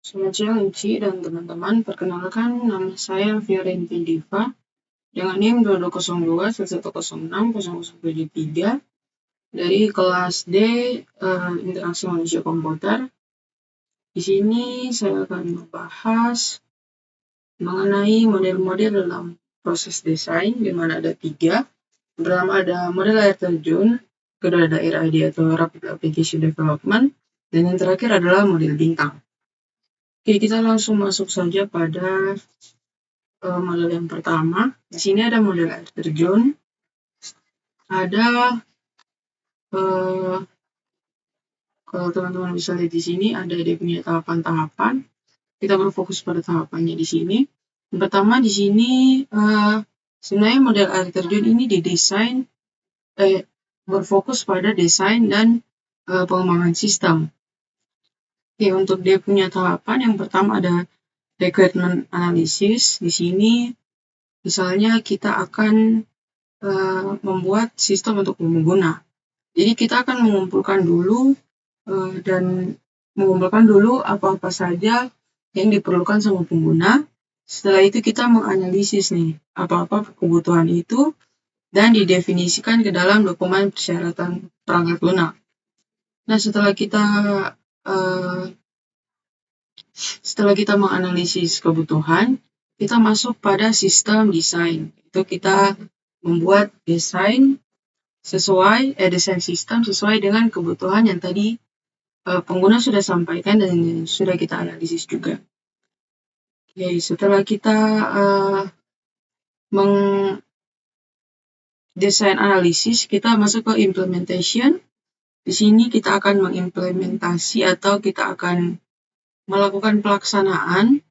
Selamat siang Uci dan teman-teman, perkenalkan nama saya Fiorenti Diva dengan NIM 2202 1106 0073 dari kelas D Interaksi Manusia Komputer. Di sini saya akan membahas mengenai model-model dalam proses desain, di mana ada 3. Pertama ada model air terjun, kedua ada RAD atau Rapid Application Development, dan yang terakhir adalah model bintang. Oke, kita langsung masuk saja pada model yang pertama. Di sini ada model air terjun, ada kalau teman-teman bisa lihat di sini ada dia punya tahapan-tahapan. Kita berfokus pada tahapannya di sini. Yang pertama di sini sebenarnya model air terjun ini didesain berfokus pada desain dan pengembangan sistem. Oke, untuk dia punya tahapan yang pertama ada requirement analysis. Di sini misalnya kita akan membuat sistem untuk pengguna. Jadi kita akan mengumpulkan dulu apa-apa saja yang diperlukan sama pengguna. Setelah itu kita menganalisis nih apa-apa kebutuhan itu dan didefinisikan ke dalam dokumen persyaratan perangkat lunak. Nah, setelah kita menganalisis kebutuhan, kita masuk pada sistem desain. Itu kita membuat desain sistem sesuai dengan kebutuhan yang tadi pengguna sudah sampaikan dan sudah kita analisis juga. Oke, setelah kita desain analisis, kita masuk ke implementation. Di sini kita akan mengimplementasi atau kita akan melakukan pelaksanaan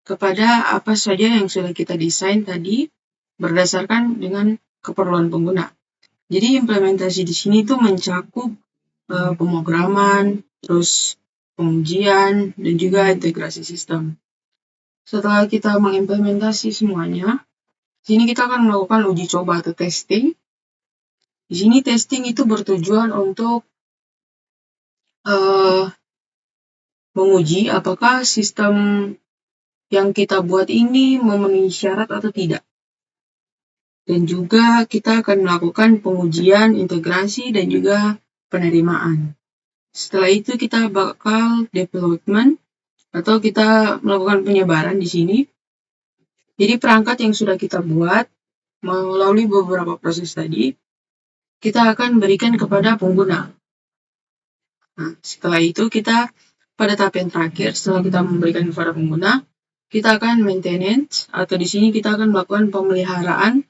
kepada apa saja yang sudah kita desain tadi berdasarkan dengan keperluan pengguna. Jadi implementasi di sini tuh mencakup pemrograman, terus pengujian, dan juga integrasi sistem. Setelah kita mengimplementasi semuanya, di sini kita akan melakukan uji coba atau testing. Di sini testing itu bertujuan untuk menguji apakah sistem yang kita buat ini memenuhi syarat atau tidak. Dan juga kita akan melakukan pengujian, integrasi, dan juga penerimaan. Setelah itu kita bakal development atau kita melakukan penyebaran di sini. Jadi perangkat yang sudah kita buat melalui beberapa proses tadi, kita akan berikan kepada pengguna. Nah, setelah itu kita pada tahap yang terakhir, setelah kita memberikan kepada pengguna, kita akan maintenance atau di sini kita akan melakukan pemeliharaan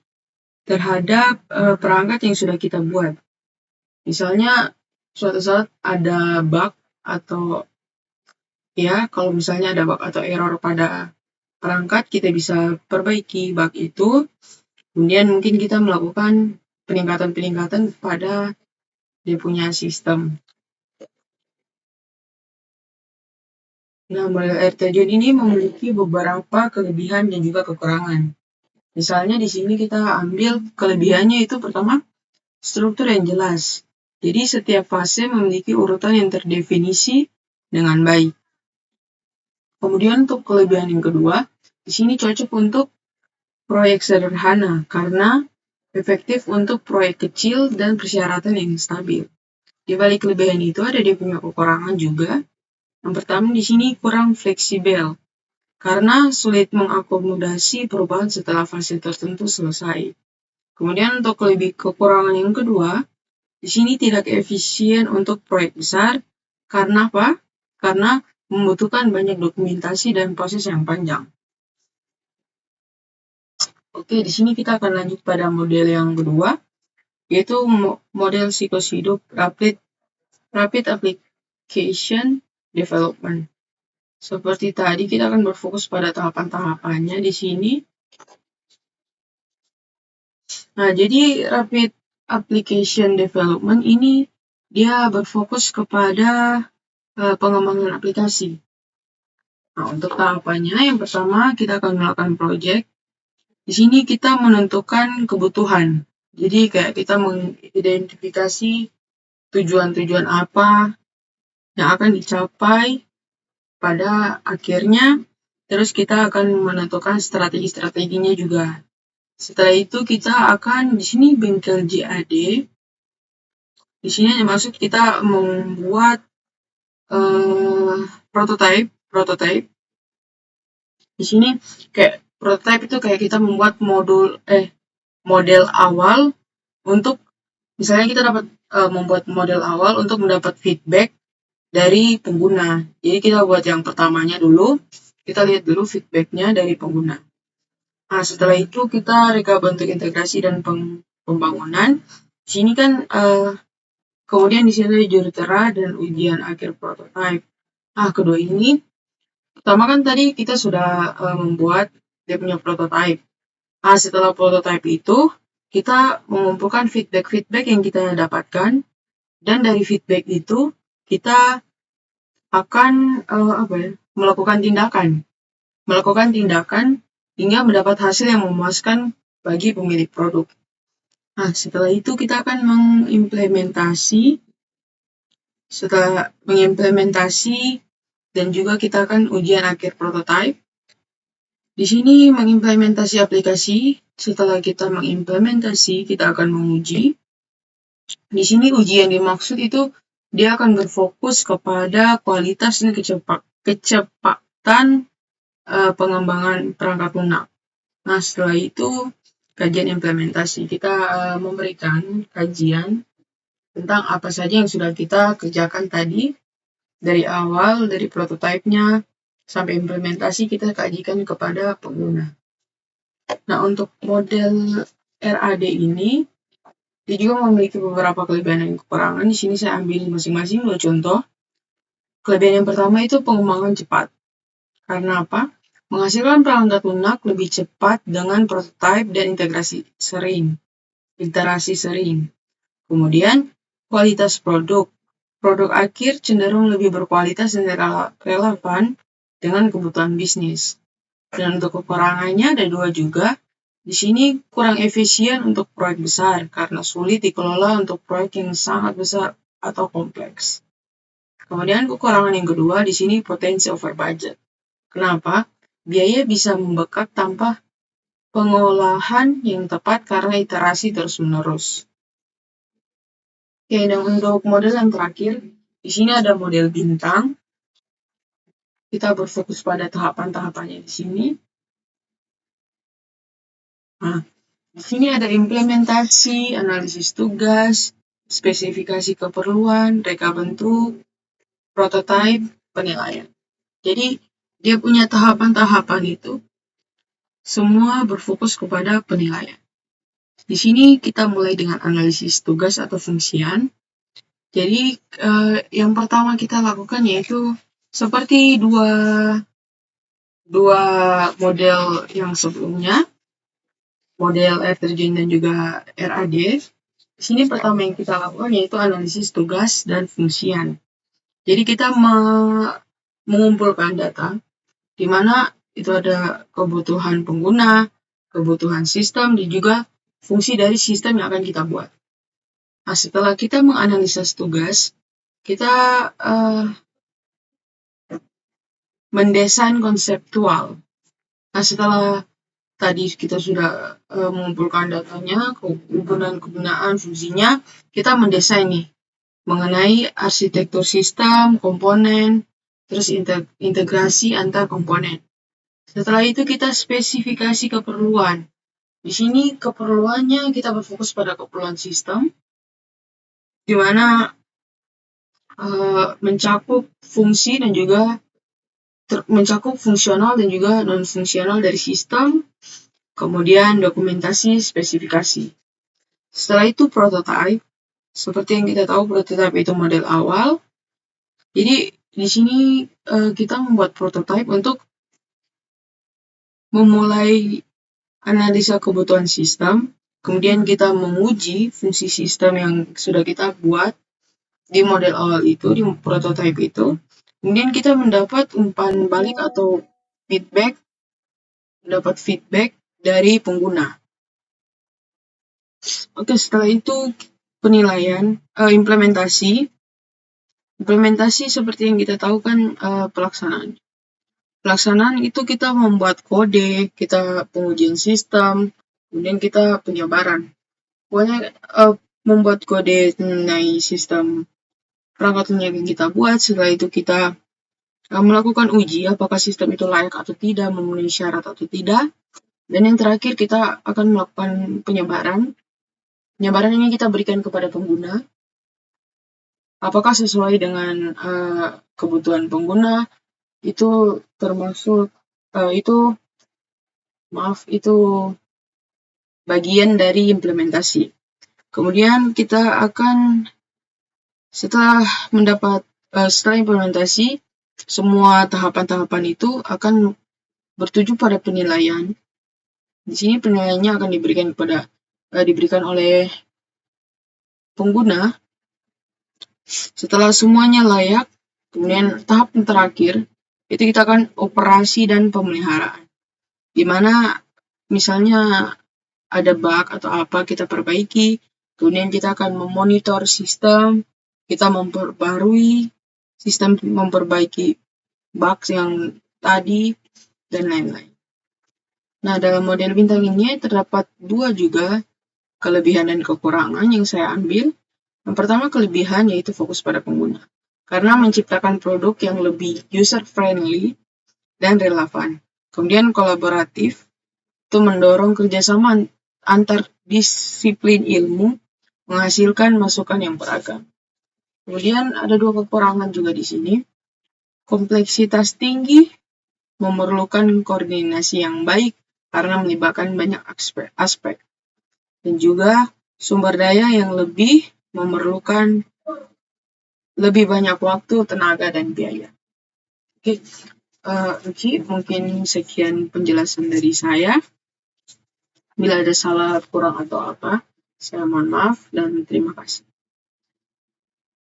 terhadap perangkat yang sudah kita buat. Misalnya suatu saat ada bug atau kalau misalnya ada bug atau error pada perangkat, kita bisa perbaiki bug itu. Kemudian mungkin kita melakukan peningkatan pada dia punya sistem. Nah, model air terjun ini memiliki beberapa kelebihan dan juga kekurangan. Misalnya di sini kita ambil kelebihannya itu pertama, struktur yang jelas. Jadi setiap fase memiliki urutan yang terdefinisi dengan baik. Kemudian untuk kelebihan yang kedua, di sini cocok untuk proyek sederhana karena efektif untuk proyek kecil dan persyaratan yang stabil. Di balik kelebihan itu ada dia punya kekurangan juga. Yang pertama di sini kurang fleksibel karena sulit mengakomodasi perubahan setelah fase tertentu selesai. Kemudian untuk kekurangan yang kedua, di sini tidak efisien untuk proyek besar. Karena apa? Karena membutuhkan banyak dokumentasi dan proses yang panjang. Oke, di sini kita akan lanjut pada model yang kedua, yaitu model siklus hidup Rapid Application Development. Seperti tadi, kita akan berfokus pada tahapan-tahapannya di sini. Nah, jadi Rapid Application Development ini dia berfokus kepada pengembangan aplikasi. Nah, untuk tahapannya, yang pertama kita akan melakukan project. Di sini kita menentukan kebutuhan. Jadi kayak kita mengidentifikasi tujuan-tujuan apa yang akan dicapai pada akhirnya, terus kita akan menentukan strategi-strateginya juga. Setelah itu kita akan di sini bengkel JAD. Di sini maksud kita membuat prototype. Di sini kayak prototype itu kayak kita membuat model awal untuk misalnya kita dapat membuat model awal untuk mendapat feedback dari pengguna. Jadi kita buat yang pertamanya dulu, kita lihat dulu feedbacknya dari pengguna. Nah, setelah itu kita reka bentuk integrasi dan pembangunan. Di sini kan kemudian di sini ada jurutera dan ujian akhir prototype. Nah, kedua ini, pertama kan tadi kita sudah membuat dia punya prototype. Nah, setelah prototype itu, kita mengumpulkan feedback yang kita dapatkan, dan dari feedback itu, kita akan melakukan tindakan hingga mendapat hasil yang memuaskan bagi pemilik produk. Nah, setelah itu kita akan mengimplementasi dan juga kita akan ujian akhir prototype. Di sini mengimplementasi aplikasi. Setelah kita mengimplementasi, kita akan menguji. Di sini uji yang dimaksud itu dia akan berfokus kepada kualitas dan kecepatan pengembangan perangkat lunak. Nah, setelah itu kajian implementasi. Kita memberikan kajian tentang apa saja yang sudah kita kerjakan tadi, dari awal, dari prototipenya, sampai implementasi kita kajikan kepada pengguna. Nah, untuk model RAD ini, dia juga memiliki beberapa kelebihan dan kekurangan. Di sini saya ambil masing-masing 2 contoh. Kelebihan yang pertama itu pengembangan cepat. Karena apa? Menghasilkan perangkat lunak lebih cepat dengan prototype dan iterasi sering. Kemudian, kualitas produk. Produk akhir cenderung lebih berkualitas dan relevan dengan kebutuhan bisnis. Dan untuk kekurangannya ada 2 juga. Di sini kurang efisien untuk proyek besar karena sulit dikelola untuk proyek yang sangat besar atau kompleks. Kemudian kekurangan yang kedua di sini potensi over budget. Kenapa? Biaya bisa membengkak tanpa pengolahan yang tepat karena iterasi terus-menerus. Oke, dan untuk model yang terakhir, di sini ada model bintang. Kita berfokus pada tahapan-tahapannya di sini. Nah, di sini ada implementasi, analisis tugas, spesifikasi keperluan, reka bentuk, prototype, penilaian. Jadi, dia punya tahapan-tahapan itu semua berfokus kepada penilaian. Di sini kita mulai dengan analisis tugas atau fungsian. Jadi, yang pertama kita lakukan yaitu seperti dua model yang sebelumnya, model air terjun dan juga RAD. Di sini pertama yang kita lakukan yaitu analisis tugas dan fungsian. Jadi kita mengumpulkan data, di mana itu ada kebutuhan pengguna, kebutuhan sistem, dan juga fungsi dari sistem yang akan kita buat. Nah, setelah kita menganalisa tugas, kita mendesain konseptual. Nah, setelah tadi kita sudah mengumpulkan datanya, kegunaan, fungsinya, kita mendesain nih mengenai arsitektur sistem, komponen, terus integrasi antar komponen. Setelah itu kita spesifikasi keperluan. Di sini keperluannya kita berfokus pada keperluan sistem, di mana mencakup fungsi dan juga mencakup fungsional dan juga non-fungsional dari sistem, kemudian dokumentasi spesifikasi. Setelah itu prototype. Seperti yang kita tahu, prototype itu model awal. Jadi di sini kita membuat prototype untuk memulai analisa kebutuhan sistem, kemudian kita menguji fungsi sistem yang sudah kita buat di model awal itu, di prototype itu. Kemudian kita mendapat umpan balik atau feedback dari pengguna. Oke, setelah itu penilaian, implementasi. Implementasi seperti yang kita tahu kan pelaksanaan. Pelaksanaan itu kita membuat kode, kita pengujian sistem, kemudian kita penyebaran. Pokoknya membuat kode mengenai sistem perangkat lunak yang kita buat, setelah itu kita melakukan uji apakah sistem itu layak atau tidak, memenuhi syarat atau tidak. Dan yang terakhir kita akan melakukan penyebaran. Penyebaran ini kita berikan kepada pengguna. Apakah sesuai dengan kebutuhan pengguna, itu termasuk itu bagian dari implementasi. Kemudian kita akan setelah implementasi, semua tahapan-tahapan itu akan bertuju pada penilaian. Di sini penilaiannya akan diberikan oleh pengguna. Setelah semuanya layak, kemudian tahap yang terakhir itu kita akan operasi dan pemeliharaan. Di mana misalnya ada bug atau apa, kita perbaiki, kemudian kita akan memonitor sistem, kita memperbarui sistem, memperbaiki bug yang tadi, dan lain-lain. Nah, dalam model bintang ini terdapat 2 juga kelebihan dan kekurangan yang saya ambil. Yang pertama, kelebihan yaitu fokus pada pengguna, karena menciptakan produk yang lebih user-friendly dan relevan. Kemudian kolaboratif, itu mendorong kerjasama antar disiplin ilmu, menghasilkan masukan yang beragam. Kemudian ada 2 kekurangan juga di sini. Kompleksitas tinggi memerlukan koordinasi yang baik karena melibatkan banyak aspek. Dan juga sumber daya yang lebih memerlukan lebih banyak waktu, tenaga, dan biaya. Oke, mungkin sekian penjelasan dari saya. Bila ada salah, kurang, atau apa, saya mohon maaf dan terima kasih.